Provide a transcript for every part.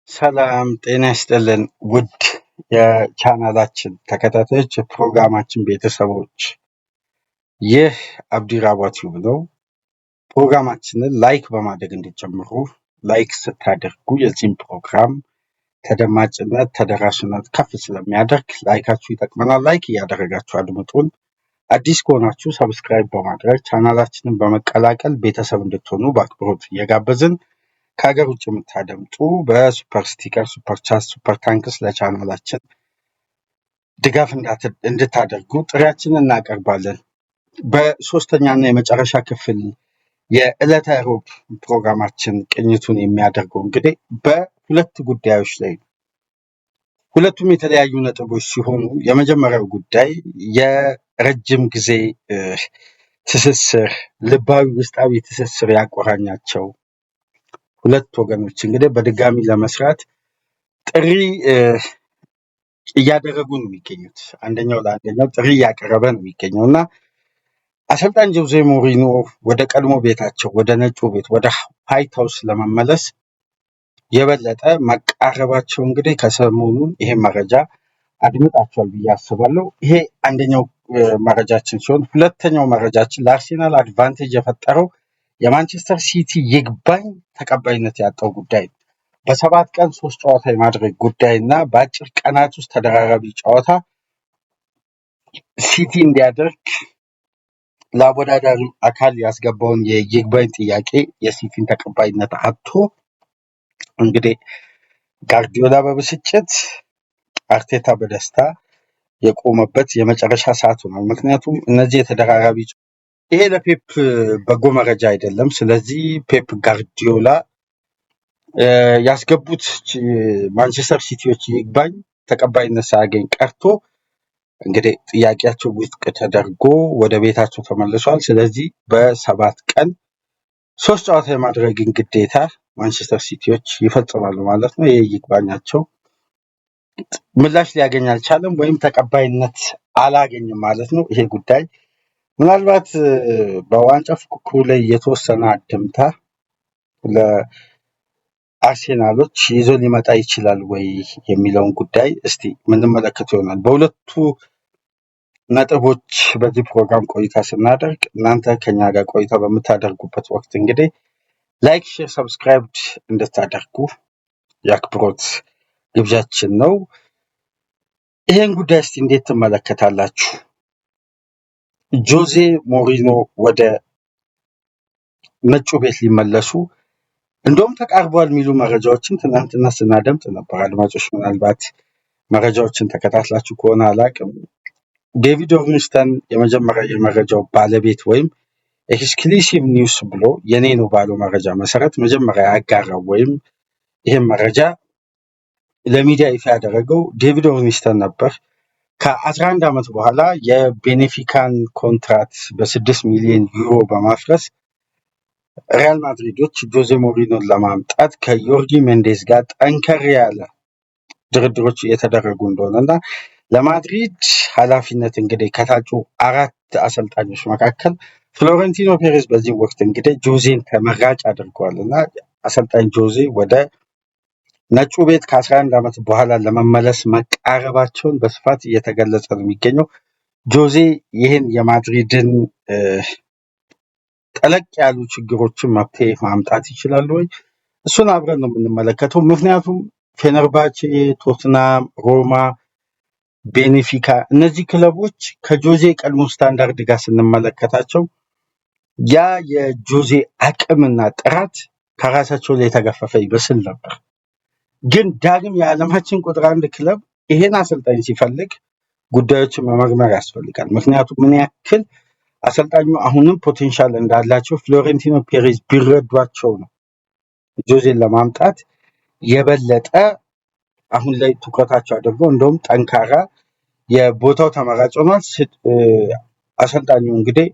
ሰላም ጤና ይስጥልን ውድ የቻናላችን ተከታታዮች የፕሮግራማችን ቤተሰቦች፣ ይህ አብዲራዋ ቲዩብ ነው። ፕሮግራማችንን ላይክ በማድረግ እንዲጀምሩ። ላይክ ስታደርጉ የዚህም ፕሮግራም ተደማጭነት ተደራሽነት ከፍ ስለሚያደርግ ላይካችሁ ይጠቅመናል። ላይክ እያደረጋችሁ አድምጡን። አዲስ ከሆናችሁ ሰብስክራይብ በማድረግ ቻናላችንን በመቀላቀል ቤተሰብ እንድትሆኑ በአክብሮት እየጋበዝን ከሀገር ውጭ የምታደምጡ በሱፐር ስቲከር፣ ሱፐር ቻት፣ ሱፐር ታንክስ ለቻናላችን ድጋፍ እንድታደርጉ ጥሪያችንን እናቀርባለን። በሶስተኛና የመጨረሻ ክፍል የዕለተ ሮብ ፕሮግራማችን ቅኝቱን የሚያደርገው እንግዲህ በሁለት ጉዳዮች ላይ ነው። ሁለቱም የተለያዩ ነጥቦች ሲሆኑ የመጀመሪያው ጉዳይ የረጅም ጊዜ ትስስር፣ ልባዊ ውስጣዊ ትስስር ያቆራኛቸው ሁለት ወገኖች እንግዲህ በድጋሚ ለመስራት ጥሪ እያደረጉ ነው የሚገኙት። አንደኛው ለአንደኛው ጥሪ እያቀረበ ነው የሚገኘው እና አሰልጣኝ ጆዜ ሞሪኖ ወደ ቀድሞ ቤታቸው ወደ ነጩ ቤት ወደ ዋይት ሀውስ ለመመለስ የበለጠ መቃረባቸው እንግዲህ ከሰሞኑን ይሄ መረጃ አድምጣቸዋል ብዬ አስባለሁ። ይሄ አንደኛው መረጃችን ሲሆን፣ ሁለተኛው መረጃችን ለአርሴናል አድቫንቴጅ የፈጠረው የማንቸስተር ሲቲ ይግባኝ ተቀባይነት ያጣው ጉዳይ ነው። በ7 ቀን 3 ጨዋታ የማድረግ ጉዳይ እና በአጭር ቀናት ውስጥ ተደራራቢ ጨዋታ ሲቲ እንዲያደርግ ለአወዳዳሪ አካል ያስገባውን የይግባኝ ጥያቄ የሲቲን ተቀባይነት አጥቶ እንግዲህ ጋርዲዮላ በብስጭት አርቴታ በደስታ የቆመበት የመጨረሻ ሰዓት ሆኗል። ምክንያቱም እነዚህ የተደራራቢ ይሄ ለፔፕ በጎ መረጃ አይደለም። ስለዚህ ፔፕ ጋርዲዮላ ያስገቡት ማንቸስተር ሲቲዎች ይግባኝ ተቀባይነት ሳያገኝ ቀርቶ እንግዲህ ጥያቄያቸው ውድቅ ተደርጎ ወደ ቤታቸው ተመልሷል። ስለዚህ በ7 ቀን 3 ጨዋታ የማድረግን ግዴታ ማንቸስተር ሲቲዎች ይፈጽማሉ ማለት ነው። ይህ ይግባኛቸው ምላሽ ሊያገኝ አልቻለም ወይም ተቀባይነት አላገኝም ማለት ነው። ይሄ ጉዳይ ምናልባት በዋንጫ ፉክክሩ ላይ የተወሰነ አንድምታ ለአርሴናሎች ይዞ ሊመጣ ይችላል ወይ የሚለውን ጉዳይ እስቲ የምንመለከተው ይሆናል። በሁለቱ ነጥቦች በዚህ ፕሮግራም ቆይታ ስናደርግ እናንተ ከኛ ጋር ቆይታ በምታደርጉበት ወቅት እንግዲህ ላይክ፣ ሼር፣ ሰብስክራይብ እንድታደርጉ የአክብሮት ግብዣችን ነው። ይሄን ጉዳይ እስቲ እንዴት ትመለከታላችሁ? ጆዜ ሞሪኖ ወደ ነጩ ቤት ሊመለሱ እንደውም ተቃርቧል የሚሉ መረጃዎችን ትናንትና ስናደምጥ ነበር። አድማጮች ምናልባት መረጃዎችን ተከታትላችሁ ከሆነ አላቅም። ዴቪድ ኦርንስተን የመጀመሪያ የመረጃው ባለቤት ወይም ኤክስክሉሲቭ ኒውስ ብሎ የኔ ነው ባለው መረጃ መሰረት መጀመሪያ ያጋራው ወይም ይህም መረጃ ለሚዲያ ይፋ ያደረገው ዴቪድ ኦርንስተን ነበር። ከ11 ዓመት በኋላ የቤኔፊካን ኮንትራት በ6 ሚሊዮን ዩሮ በማፍረስ ሪያል ማድሪዶች ጆዜ ሞሪኖን ለማምጣት ከዮርጊ ሜንዴዝ ጋር ጠንከር ያለ ድርድሮች እየተደረጉ እንደሆነ እና ለማድሪድ ኃላፊነት እንግዲህ ከታጩ 4 አሰልጣኞች መካከል ፍሎረንቲኖ ፔሬዝ በዚህ ወቅት እንግዲህ ጆዜን ተመራጭ አድርገዋል እና አሰልጣኝ ጆዜ ወደ ነጩ ቤት ከ11 ዓመት በኋላ ለመመለስ መቃረባቸውን በስፋት እየተገለጸ ነው የሚገኘው። ጆዜ ይህን የማድሪድን ጠለቅ ያሉ ችግሮችን መፍትሄ ማምጣት ይችላሉ ወይ? እሱን አብረን ነው የምንመለከተው። ምክንያቱም ፌነርባቼ፣ ቶትናም፣ ሮማ፣ ቤኔፊካ እነዚህ ክለቦች ከጆዜ ቀድሞ ስታንዳርድ ጋር ስንመለከታቸው ያ የጆዜ አቅምና ጥራት ከራሳቸው ላይ የተገፈፈ ይመስል ነበር። ግን ዳግም የዓለማችን ቁጥር 1 ክለብ ይሄን አሰልጣኝ ሲፈልግ ጉዳዮችን መመርመር ያስፈልጋል። ምክንያቱም ምን ያክል አሰልጣኙ አሁንም ፖቴንሻል እንዳላቸው ፍሎሬንቲኖ ፔሬዝ ቢረዷቸው ነው ጆዜን ለማምጣት የበለጠ አሁን ላይ ትኩረታቸው አድርገው እንደውም ጠንካራ የቦታው ተመራጭ ሆኗል። አሰልጣኙ እንግዲህ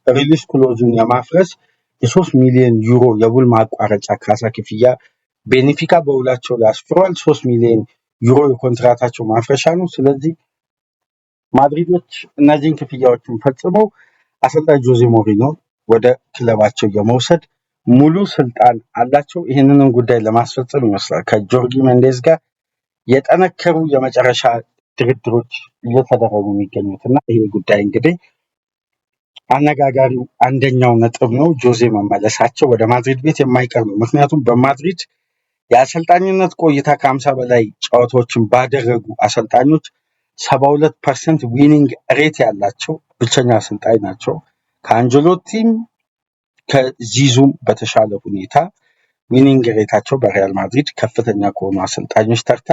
ሪሊስ ክሎዙን የማፍረስ የ3 ሚሊዮን ዩሮ የውል ማቋረጫ ካሳ ክፍያ ቤኔፊካ በውላቸው ላይ አስፍሯል። 3 ሚሊዮን ዩሮ የኮንትራታቸው ማፍረሻ ነው። ስለዚህ ማድሪዶች እነዚህን ክፍያዎችን ፈጽመው አሰልጣኝ ጆዜ ሞሪኖ ወደ ክለባቸው የመውሰድ ሙሉ ስልጣን አላቸው። ይህንንም ጉዳይ ለማስፈጸም ይመስላል ከጆርጊ ሜንዴዝ ጋር የጠነከሩ የመጨረሻ ድርድሮች እየተደረጉ የሚገኙት እና ይሄ ጉዳይ እንግዲህ አነጋጋሪው አንደኛው ነጥብ ነው። ጆዜ መመለሳቸው ወደ ማድሪድ ቤት የማይቀር ነው። ምክንያቱም በማድሪድ የአሰልጣኝነት ቆይታ ከ50 በላይ ጨዋታዎችን ባደረጉ አሰልጣኞች 72% ዊኒንግ ሬት ያላቸው ብቸኛ አሰልጣኝ ናቸው። ከአንጀሎቲም ከዚዙም በተሻለ ሁኔታ ዊኒንግ ሬታቸው በሪያል ማድሪድ ከፍተኛ ከሆኑ አሰልጣኞች ተርታ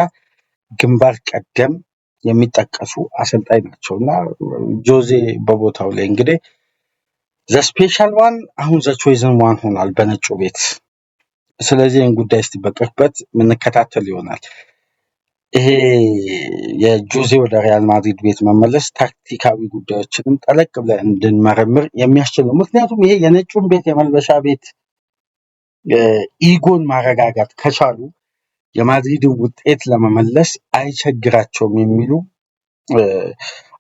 ግንባር ቀደም የሚጠቀሱ አሰልጣኝ ናቸው እና ጆዜ በቦታው ላይ እንግዲህ ዘስፔሻል ዋን አሁን ዘቾይዝን ዋን ሆኗል በነጩ ቤት። ስለዚህ ይህን ጉዳይ እስቲ በቅርበት የምንከታተል ይሆናል። ይሄ የጆዜ ወደ ሪያል ማድሪድ ቤት መመለስ ታክቲካዊ ጉዳዮችንም ጠለቅ ብለን እንድንመረምር የሚያስችል ነው። ምክንያቱም ይሄ የነጩን ቤት የመልበሻ ቤት ኢጎን ማረጋጋት ከቻሉ የማድሪድን ውጤት ለመመለስ አይቸግራቸውም የሚሉ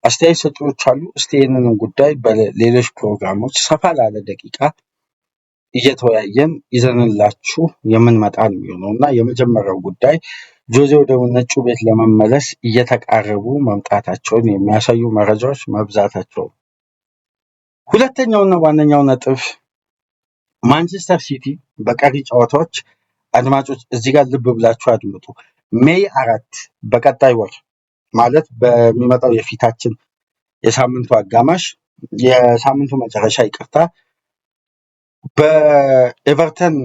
አስተያየት ሰጪዎች አሉ። እስቲ ይህንንም ጉዳይ በሌሎች ፕሮግራሞች ሰፋ ላለ ደቂቃ እየተወያየን ይዘንላችሁ የምንመጣ ነው የሚሆነው እና የመጀመሪያው ጉዳይ ጆዜ ወደ ነጩ ቤት ለመመለስ እየተቃረቡ መምጣታቸውን የሚያሳዩ መረጃዎች መብዛታቸው። ሁለተኛውና ዋነኛው ነጥብ ማንቸስተር ሲቲ በቀሪ ጨዋታዎች አድማጮች እዚህ ጋር ልብ ብላችሁ አድምጡ። ሜይ 4 በቀጣይ ወር ማለት በሚመጣው የፊታችን የሳምንቱ አጋማሽ የሳምንቱ መጨረሻ ይቅርታ በኤቨርተን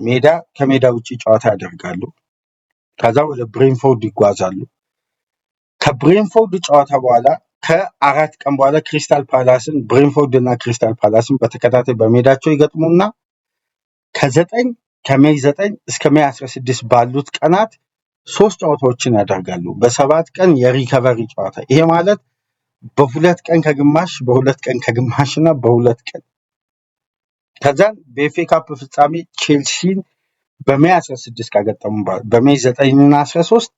ሜዳ ከሜዳ ውጭ ጨዋታ ያደርጋሉ። ከዛ ወደ ብሬንፎርድ ይጓዛሉ። ከብሬንፎርድ ጨዋታ በኋላ ከ4 ቀን በኋላ ክሪስታል ፓላስን ብሬንፎርድ እና ክሪስታል ፓላስን በተከታታይ በሜዳቸው ይገጥሙና ከሜይ 9 እስከ ሜይ 16 ባሉት ቀናት 3 ጨዋታዎችን ያደርጋሉ። በ7 ቀን የሪከቨሪ ጨዋታ ይሄ ማለት በ2 ቀን ከግማሽ በ2 ቀን ከግማሽ እና በ2 ቀን ከዛን በኤፍኤ ካፕ ፍጻሜ ቼልሲን በሜይ 16 ካገጠሙ በሜይ 9 እና 13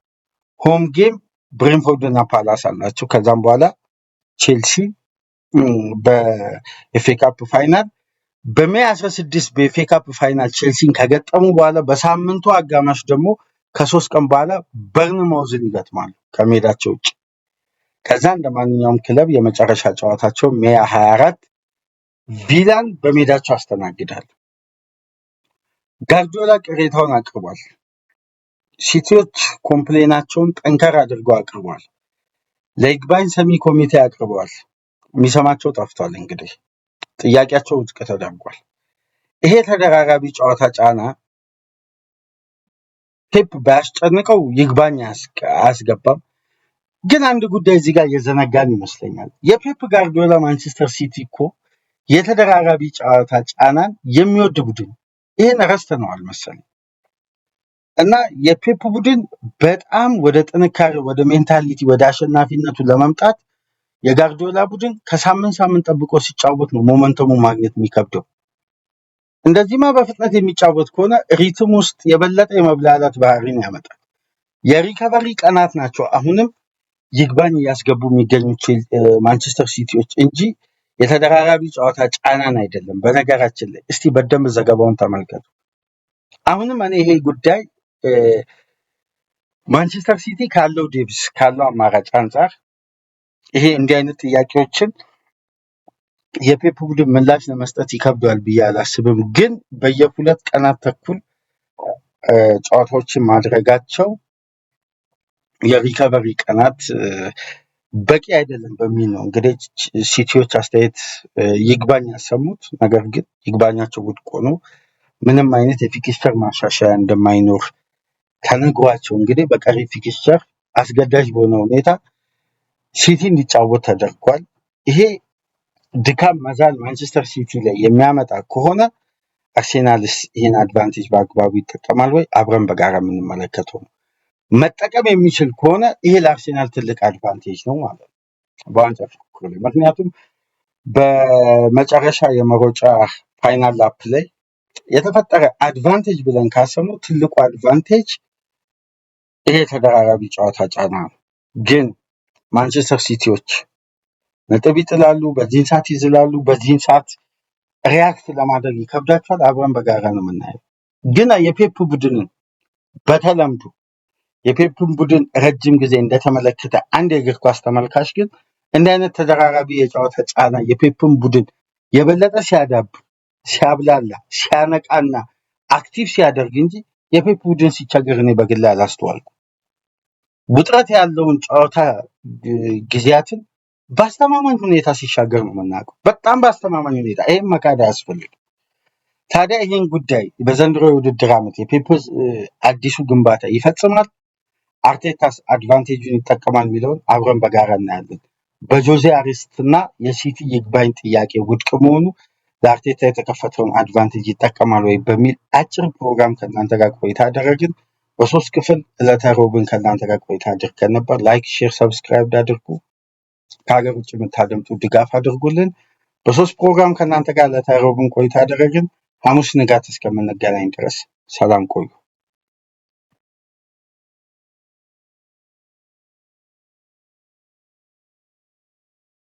ሆም ጌም ብሬንፎርድ እና ፓላስ አላቸው። ከዛም በኋላ ቼልሲ በኤፍኤ ካፕ ፋይናል በሜይ 16 በኤፍኤ ካፕ ፋይናል ቼልሲን ከገጠሙ በኋላ በሳምንቱ አጋማሽ ደግሞ ከ3 ቀን በኋላ በርንማውዝን ይገጥማሉ ከሜዳቸው ውጭ። ከዛ እንደ ማንኛውም ክለብ የመጨረሻ ጨዋታቸው ሜይ 24 ቪላን በሜዳቸው አስተናግዳሉ። ጋርዲዮላ ቅሬታውን አቅርቧል። ሲቲዎች ኮምፕሌናቸውን ጠንከር አድርገው አቅርቧል። ለይግባኝ ሰሚ ኮሚቴ አቅርበዋል። የሚሰማቸው ጠፍቷል። እንግዲህ ጥያቄያቸው ውድቅ ተደርጓል። ይሄ ተደራራቢ ጨዋታ ጫና ፔፕ ባያስጨንቀው ይግባኝ አያስገባም። ግን አንድ ጉዳይ እዚህ ጋር የዘነጋን ይመስለኛል። የፔፕ ጋርዲዮላ ማንቸስተር ሲቲ እኮ የተደራራቢ ጨዋታ ጫናን የሚወድ ቡድን ይህን ረስተነዋል መሰለኝ እና የፔፕ ቡድን በጣም ወደ ጥንካሬ ወደ ሜንታሊቲ ወደ አሸናፊነቱ ለመምጣት የጋርዲዮላ ቡድን ከሳምንት ሳምንት ጠብቆ ሲጫወት ነው ሞመንተሙ ማግኘት የሚከብደው። እንደዚህማ በፍጥነት የሚጫወት ከሆነ ሪትም ውስጥ የበለጠ የመብላላት ባህሪን ያመጣል። የሪከቨሪ ቀናት ናቸው አሁንም ይግባኝ እያስገቡ የሚገኙት ማንቸስተር ሲቲዎች እንጂ የተደራራቢ ጨዋታ ጫናን አይደለም። በነገራችን ላይ እስቲ በደንብ ዘገባውን ተመልከቱ። አሁንም እኔ ይሄ ጉዳይ ማንቸስተር ሲቲ ካለው ዴብስ ካለው አማራጭ አንጻር ይሄ እንዲህ አይነት ጥያቄዎችን የፔፕ ቡድን ምላሽ ለመስጠት ይከብዳል ብዬ አላስብም። ግን በየ2 ቀናት ተኩል ጨዋታዎችን ማድረጋቸው የሪከቨሪ ቀናት በቂ አይደለም በሚል ነው እንግዲህ ሲቲዎች አስተያየት ይግባኝ ያሰሙት። ነገር ግን ይግባኛቸው ውድቅ ሆኖ ምንም አይነት የፊክስቸር ማሻሻያ እንደማይኖር ተነግሯቸው እንግዲህ በቀሪ ፊክስቸር አስገዳጅ በሆነ ሁኔታ ሲቲ እንዲጫወት ተደርጓል። ይሄ ድካም መዛል ማንቸስተር ሲቲ ላይ የሚያመጣ ከሆነ አርሴናልስ ይህን አድቫንቴጅ በአግባቡ ይጠቀማል ወይ? አብረን በጋራ የምንመለከተው ነው። መጠቀም የሚችል ከሆነ ይሄ ለአርሴናል ትልቅ አድቫንቴጅ ነው ማለት ነው በዋንጫ ፉክክሩ ላይ። ምክንያቱም በመጨረሻ የመሮጫ ፋይናል ላፕ ላይ የተፈጠረ አድቫንቴጅ ብለን ካሰብነው ትልቁ አድቫንቴጅ ይሄ ተደራራቢ ጨዋታ ጫና ነው። ግን ማንቸስተር ሲቲዎች ነጥብ ይጥላሉ፣ በዚህን ሰዓት ይዝላሉ፣ በዚህን ሰዓት ሪያክት ለማድረግ ይከብዳቸዋል። አብረን በጋራ ነው የምናየው። ግን የፔፕ ቡድንን በተለምዶ የፔፕን ቡድን ረጅም ጊዜ እንደተመለከተ አንድ የእግር ኳስ ተመልካች ግን እንዲህ አይነት ተደራራቢ የጨዋታ ጫና የፔፕን ቡድን የበለጠ ሲያዳብር፣ ሲያብላላ፣ ሲያነቃና አክቲቭ ሲያደርግ እንጂ የፔፕ ቡድን ሲቸገር እኔ በግሌ አላስተዋልኩም። ውጥረት ያለውን ጨዋታ ጊዜያትን በአስተማማኝ ሁኔታ ሲሻገር ነው የምናውቀው። በጣም በአስተማማኝ ሁኔታ፣ ይህም መካድ አያስፈልግም። ታዲያ ይህን ጉዳይ በዘንድሮ የውድድር ዓመት የፔፕ አዲሱ ግንባታ ይፈጽማል? አርቴታስ አድቫንቴጁን ይጠቀማል የሚለውን አብረን በጋራ እናያለን። በጆዜ አሬስትና የሲቲ ይግባኝ ጥያቄ ውድቅ መሆኑ ለአርቴታ የተከፈተውን አድቫንቴጅ ይጠቀማል ወይ በሚል አጭር ፕሮግራም ከእናንተ ጋር ቆይታ አደረግን። በ3 ክፍል ዕለተ ሮብን ከእናንተ ጋር ቆይታ አድርገን ነበር። ላይክ፣ ሼር፣ ሰብስክራይብ አድርጉ። ከሀገር ውጭ የምታደምጡ ድጋፍ አድርጉልን። በ3 ፕሮግራም ከእናንተ ጋር ዕለተ ሮብን ቆይታ አደረግን። ሐሙስ ንጋት እስከምንገናኝ ድረስ ሰላም ቆዩ።